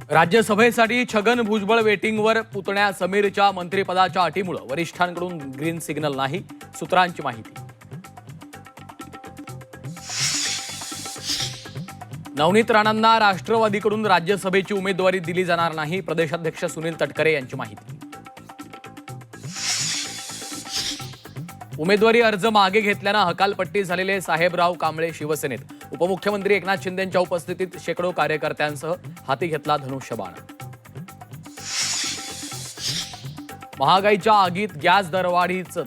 राज्यसभेसाठी Chhagan Bhujbal वेटिंगवर, पुतण्या समीरच्या मंत्रिपदाच्या अटीमुळे वरिष्ठांकडून green signal नाही, सूत्रांची माहिती. नवनीत राणांना राष्ट्रवादीकडून राज्यसभेची उमेदवारी दिली जाणार नाही, प्रदेशाध्यक्ष सुनील तटकरे यांची माहिती. उमेदवारी अर्ज मागे घेतल्यानं हकालपट्टी झालेले साहेबराव कांबळे शिवसेनेत. उपमुख्यमंत्री एकनाथ शिंदेंच्या उपस्थितीत शेकडो कार्यकर्त्यांसह हाती घेतला धनुष्यबाण. महागाईच्या आगीत गॅस दरवाढीचं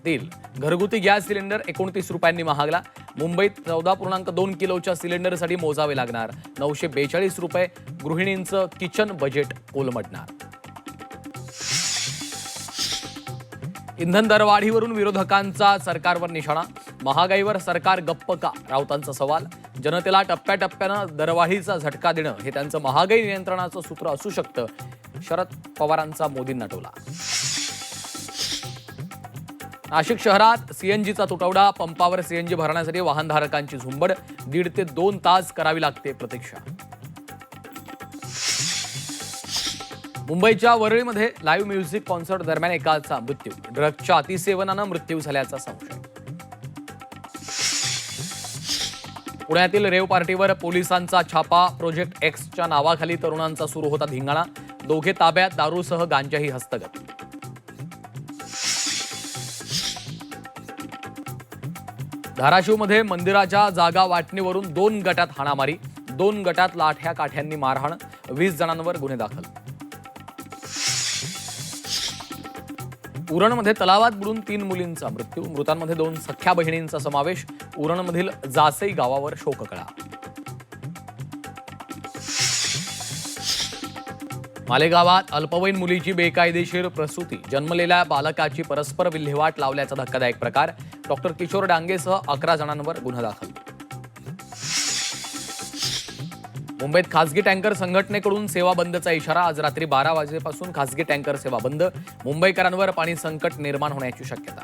तेल. घरगुती गॅस सिलेंडर 29 रुपयांनी महागला. मुंबईत 14.2 किलोच्या सिलेंडरसाठी मोजावे लागणार 942 रुपये. गृहिणींचं किचन बजेट कोलमडणार. इंधन दरवाढीवरून विरोधकांचा सरकारवर निशाणा. महागाईवर सरकार गप्प का, राऊतांचा सवाल. जनतेला टप्प्याटप्प्यानं दरवाढीचा झटका देणं हे त्यांचं महागाई नियंत्रणाचं सूत्र असू शकतं, शरद पवारांचा मोदींना टोला. नाशिक शहरात सीएनजीचा तुटवडा. पंपावर सीएनजी भरण्यासाठी वाहनधारकांची झुंबड. 1.5 ते 2 तास करावी लागते प्रतीक्षा. मुंबईच्या वरळीमध्ये लाईव्ह म्युझिक कॉन्सर्ट दरम्यान एकाचा मृत्यू. ड्रग्जच्या अतिसेवनानं मृत्यू झाल्याचा संशय. पुण्यातील रेव पार्टीवर पोलिसांचा छापा. प्रोजेक्ट एक्सच्या नावाखाली तरुणांचा सुरू होता धिंगाणा. दोघे ताब्यात, दारूसह गांजाही हस्तगत. धाराशिवमध्ये मंदिराच्या जागा वाटणीवरून 2 गटात हाणामारी. 2 गटात लाठ्या काठ्यांनी मारहाण. 20 जणांवर गुन्हे दाखल. उरणमध्ये तलावात बुडून 3 मुलींचा मृत्यू. मृतांमध्ये 2 सख्या बहिणींचा समावेश. उरणमधील जासई गावावर शोककळा. मालेगावात अल्पवयीन मुलीची बेकायदेशीर प्रसूती. जन्मलेल्या बालकाची परस्पर विल्हेवाट लावल्याचा धक्कादायक प्रकार. डॉक्टर किशोर डांगेसह 11 जणांवर गुन्हा दाखल. मुंबईत खासगी टँकर संघटनेकडून सेवा बंदचा इशारा. आज रात्री 12 वाजेपासून खासगी टँकर सेवा बंद. मुंबईकरांवर पाणी संकट निर्माण होण्याची शक्यता.